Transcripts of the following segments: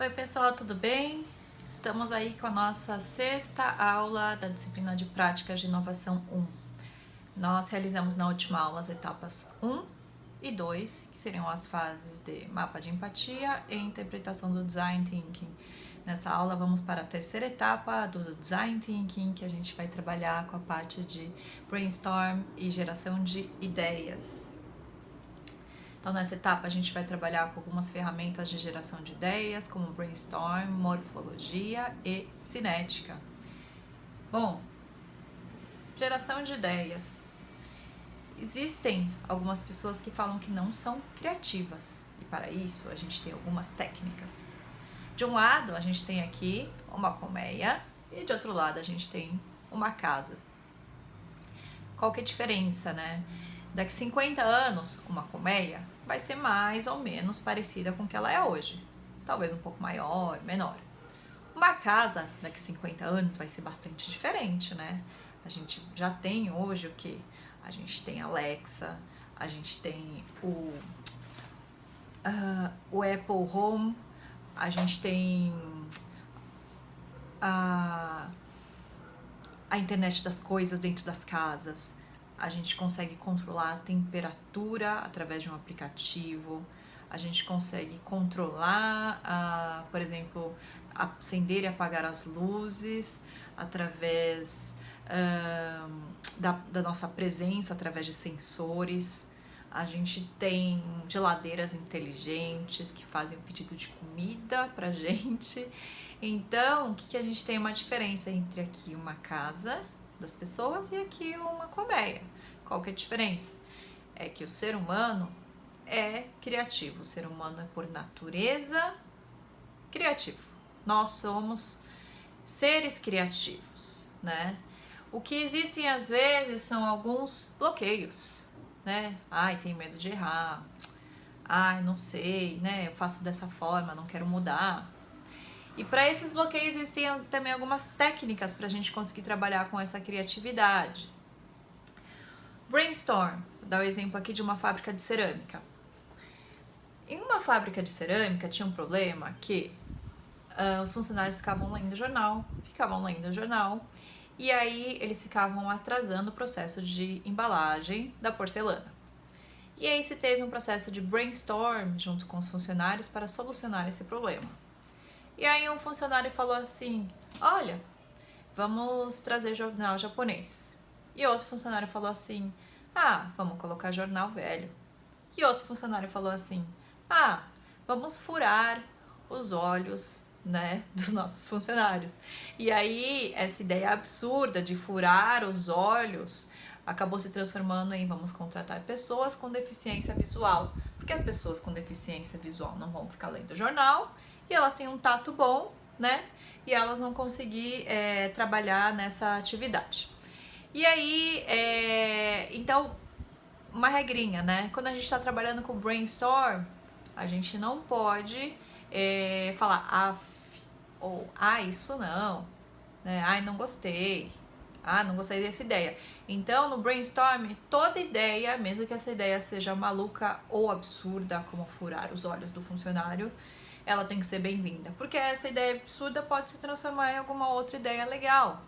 Oi pessoal, tudo bem? Estamos aí com a nossa sexta aula da disciplina de práticas de inovação 1. Nós realizamos na última aula as etapas 1 e 2, que seriam as fases de mapa de empatia e interpretação do Design Thinking. Nessa aula vamos para a terceira etapa do Design Thinking, que a gente vai trabalhar com a parte de brainstorm e geração de ideias. Então, nessa etapa, a gente vai trabalhar com algumas ferramentas de geração de ideias, como brainstorm, morfologia e cinética. Bom, geração de ideias. Existem algumas pessoas que falam que não são criativas, e para isso a gente tem algumas técnicas. De um lado, a gente tem aqui uma colmeia, e de outro lado, a gente tem uma casa. Qual que é a diferença, né? Daqui 50 anos, uma colmeia vai ser mais ou menos parecida com o que ela é hoje. Talvez um pouco maior, menor. Uma casa, daqui 50 anos, vai ser bastante diferente, né? A gente já tem hoje o quê? A gente tem Alexa, a gente tem o Apple Home, a gente tem a internet das coisas dentro das casas. A gente consegue controlar a temperatura através de um aplicativo, a gente consegue controlar, por exemplo, acender e apagar as luzes através da nossa presença, através de sensores. A gente tem geladeiras inteligentes que fazem o pedido de comida pra gente. Então, o que a gente tem uma diferença entre aqui uma casa das pessoas e aqui uma colmeia. Qual que é a diferença? É que o ser humano é criativo, o ser humano é por natureza criativo. Nós somos seres criativos, né? O que existem às vezes são alguns bloqueios, né? Ai, tenho medo de errar. Ai, não sei, né? Eu faço dessa forma, não quero mudar. E para esses bloqueios existem também algumas técnicas para a gente conseguir trabalhar com essa criatividade. Brainstorm, vou dar o exemplo aqui de uma fábrica de cerâmica. Em uma fábrica de cerâmica tinha um problema que os funcionários ficavam lendo o jornal, e aí eles ficavam atrasando o processo de embalagem da porcelana. E aí se teve um processo de brainstorm junto com os funcionários para solucionar esse problema. E aí um funcionário falou assim, olha, vamos trazer jornal japonês. E outro funcionário falou assim, vamos colocar jornal velho. E outro funcionário falou assim, vamos furar os olhos, né, dos nossos funcionários. E aí essa ideia absurda de furar os olhos acabou se transformando em vamos contratar pessoas com deficiência visual. Porque as pessoas com deficiência visual não vão ficar lendo jornal, e elas têm um tato bom, né? E elas vão conseguir trabalhar nessa atividade. E aí, então, uma regrinha, né? Quando a gente está trabalhando com brainstorm, a gente não pode falar ou isso não, né? Ai, não gostei. Não gostei dessa ideia. Então, no brainstorm, toda ideia, mesmo que essa ideia seja maluca ou absurda, como furar os olhos do funcionário, ela tem que ser bem-vinda, porque essa ideia absurda pode se transformar em alguma outra ideia legal.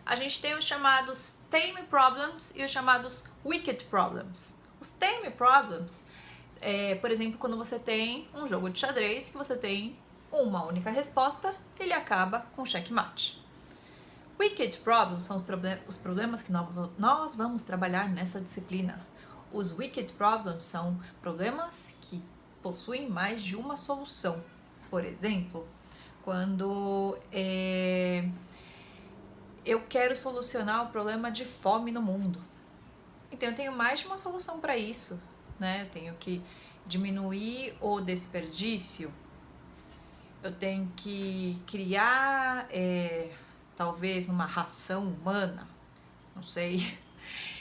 A gente tem os chamados tame problems e os chamados wicked problems. Os tame problems, por exemplo, quando você tem um jogo de xadrez que você tem uma única resposta, ele acaba com checkmate. Wicked problems são os problemas que nós vamos trabalhar nessa disciplina. Os wicked problems são problemas que possuem mais de uma solução. Por exemplo, quando eu quero solucionar o problema de fome no mundo. Então eu tenho mais de uma solução para isso, né? Eu tenho que diminuir o desperdício, eu tenho que criar talvez uma ração humana, não sei.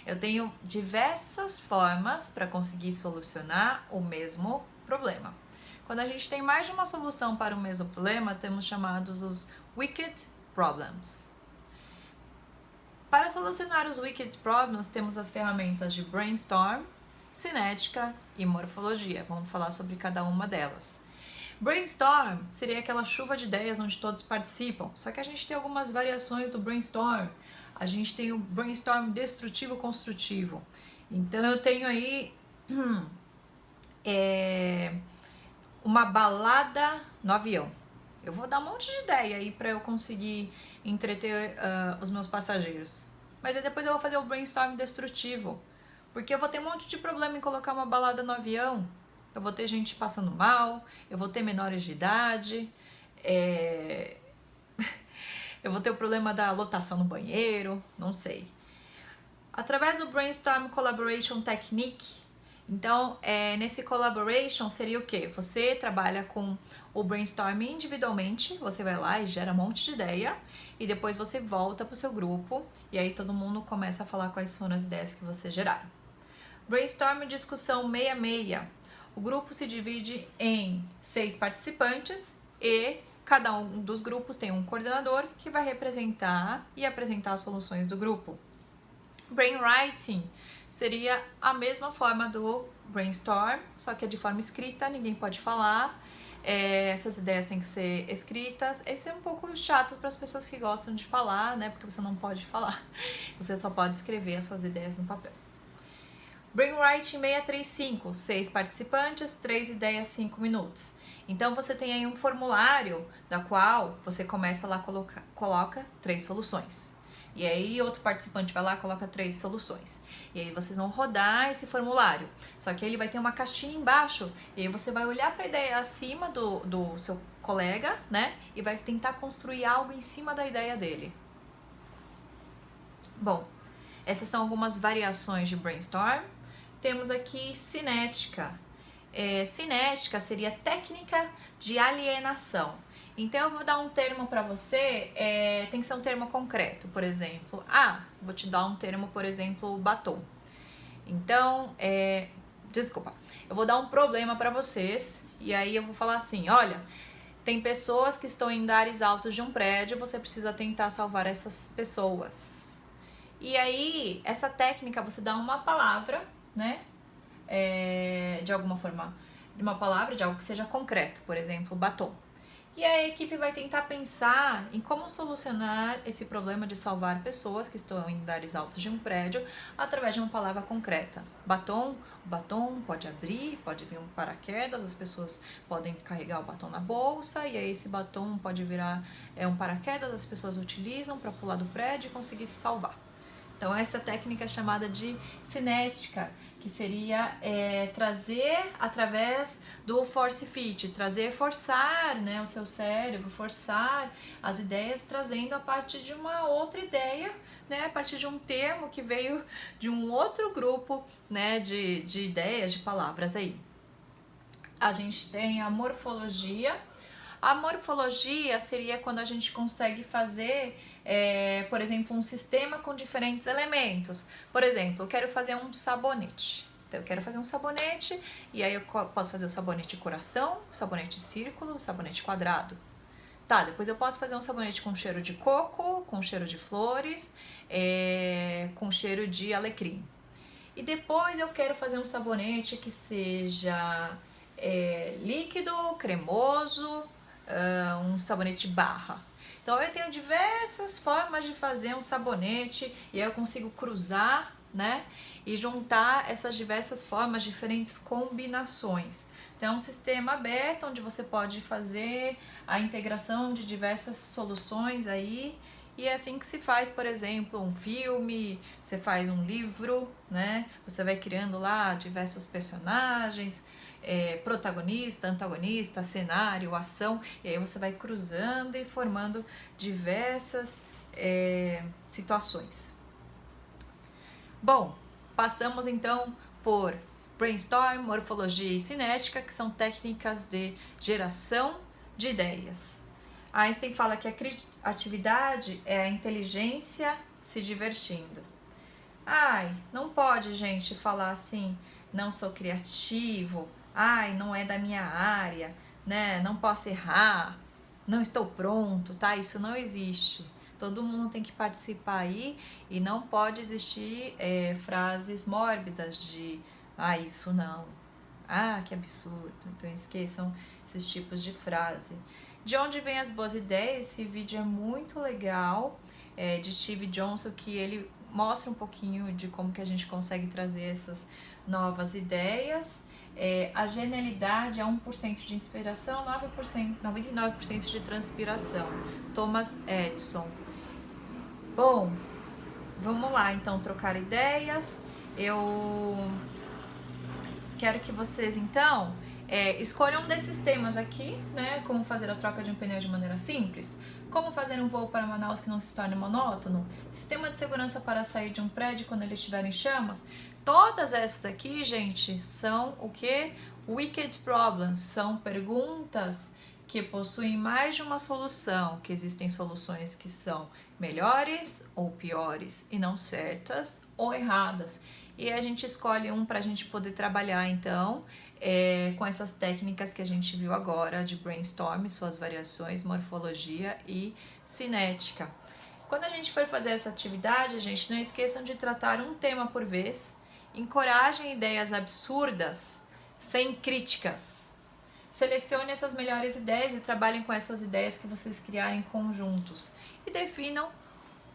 Eu tenho diversas formas para conseguir solucionar o mesmo problema. Quando a gente tem mais de uma solução para o mesmo problema, temos chamados os wicked problems. Para solucionar os wicked problems, temos as ferramentas de brainstorm, cinética e morfologia. Vamos falar sobre cada uma delas. Brainstorm seria aquela chuva de ideias onde todos participam, só que a gente tem algumas variações do brainstorm. A gente tem o brainstorm destrutivo construtivo. Então eu tenho aí uma balada no avião. Eu vou dar um monte de ideia aí para eu conseguir entreter os meus passageiros. Mas aí depois eu vou fazer o brainstorm destrutivo, porque eu vou ter um monte de problema em colocar uma balada no avião. Eu vou ter gente passando mal, eu vou ter menores de idade, eu vou ter o problema da lotação no banheiro, não sei. Através do Brainstorm Collaboration Technique, então, nesse collaboration seria o quê? Você trabalha com o brainstorm individualmente, você vai lá e gera um monte de ideia, e depois você volta para o seu grupo, e aí todo mundo começa a falar quais foram as ideias que você geraram. Brainstorm discussão 66. O grupo se divide em 6 participantes e cada um dos grupos tem um coordenador que vai representar e apresentar as soluções do grupo. Brainwriting seria a mesma forma do brainstorm, só que é de forma escrita, ninguém pode falar. Essas ideias têm que ser escritas. Esse é um pouco chato para as pessoas que gostam de falar, né? Porque você não pode falar, você só pode escrever as suas ideias no papel. Brainwriting 635, 6 participantes, 3 ideias, 5 minutos. Então você tem aí um formulário da qual você começa lá, coloca 3 soluções. E aí outro participante vai lá e coloca 3 soluções. E aí vocês vão rodar esse formulário. Só que ele vai ter uma caixinha embaixo. E aí você vai olhar para a ideia acima do seu colega, né? E vai tentar construir algo em cima da ideia dele. Bom, essas são algumas variações de brainstorm. Temos aqui cinética. Cinética seria técnica de alienação. Então eu vou dar um termo para você, tem que ser um termo concreto, por exemplo. Vou te dar um termo, por exemplo, batom. Então, eu vou dar um problema para vocês e aí eu vou falar assim, olha, tem pessoas que estão em andares altos de um prédio, você precisa tentar salvar essas pessoas. E aí, essa técnica, você dá uma palavra, né? De alguma forma, de uma palavra, de algo que seja concreto, por exemplo, batom. E a equipe vai tentar pensar em como solucionar esse problema de salvar pessoas que estão em andares altos de um prédio através de uma palavra concreta. Batom, o batom pode abrir, pode vir um paraquedas, as pessoas podem carregar o batom na bolsa e aí esse batom pode virar um paraquedas, as pessoas utilizam para pular do prédio e conseguir se salvar. Então essa técnica é chamada de cinética, que seria trazer através do force fit, forçar, né, o seu cérebro, forçar as ideias, trazendo a partir de uma outra ideia, né, a partir de um termo que veio de um outro grupo, né, de ideias, de palavras aí. A gente tem a morfologia. A morfologia seria quando a gente consegue fazer, por exemplo, um sistema com diferentes elementos. Por exemplo, eu quero fazer um sabonete. Então, eu quero fazer um sabonete e aí eu posso fazer o sabonete coração, o sabonete círculo, o sabonete quadrado. Tá, depois eu posso fazer um sabonete com cheiro de coco, com cheiro de flores, com cheiro de alecrim. E depois eu quero fazer um sabonete que seja líquido, cremoso, um sabonete barra. Então eu tenho diversas formas de fazer um sabonete e aí eu consigo cruzar, né, e juntar essas diversas formas, diferentes combinações. Então é um sistema aberto onde você pode fazer a integração de diversas soluções aí. E é assim que se faz, por exemplo, um filme, você faz um livro, né? Você vai criando lá diversos personagens, protagonista, antagonista, cenário, ação, e aí você vai cruzando e formando diversas situações. Bom, passamos então por brainstorm, morfologia e cinética, que são técnicas de geração de ideias. Einstein fala que a criatividade é a inteligência se divertindo. Não pode, gente, falar assim, não sou criativo, não é da minha área, né? Não posso errar, não estou pronto, tá? Isso não existe. Todo mundo tem que participar aí e não pode existir frases mórbidas de isso não, Ah, que absurdo. Então esqueçam esses tipos de frase. De onde vêm as boas ideias? Esse vídeo é muito legal, de Steve Johnson, que ele mostra um pouquinho de como que a gente consegue trazer essas novas ideias. A genialidade é 1% de inspiração, 99% de transpiração. Thomas Edison. Bom, vamos lá então trocar ideias. Eu quero que vocês então escolham um desses temas aqui, né? Como fazer a troca de um pneu de maneira simples, como fazer um voo para Manaus que não se torne monótono, sistema de segurança para sair de um prédio quando ele estiver em chamas. Todas essas aqui, gente, são o que? Wicked Problems, são perguntas que possuem mais de uma solução, que existem soluções que são melhores ou piores, e não certas ou erradas. E a gente escolhe um para a gente poder trabalhar, então, com essas técnicas que a gente viu agora de brainstorm, suas variações, morfologia e cinética. Quando a gente for fazer essa atividade, gente, não esqueçam de tratar um tema por vez, encorajem ideias absurdas, sem críticas. Selecione essas melhores ideias e trabalhem com essas ideias que vocês criarem conjuntos. E definam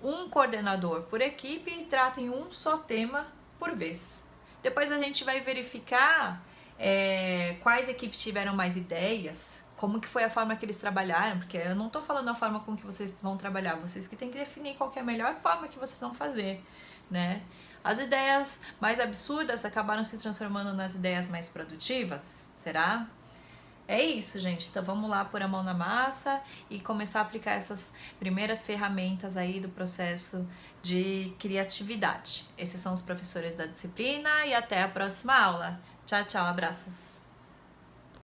um coordenador por equipe e tratem um só tema por vez. Depois a gente vai verificar quais equipes tiveram mais ideias, como que foi a forma que eles trabalharam, porque eu não estou falando a forma com que vocês vão trabalhar, vocês que têm que definir qual que é a melhor forma que vocês vão fazer, né? As ideias mais absurdas acabaram se transformando nas ideias mais produtivas, será? É isso, gente. Então vamos lá pôr a mão na massa e começar a aplicar essas primeiras ferramentas aí do processo de criatividade. Esses são os professores da disciplina e até a próxima aula. Tchau, tchau, abraços.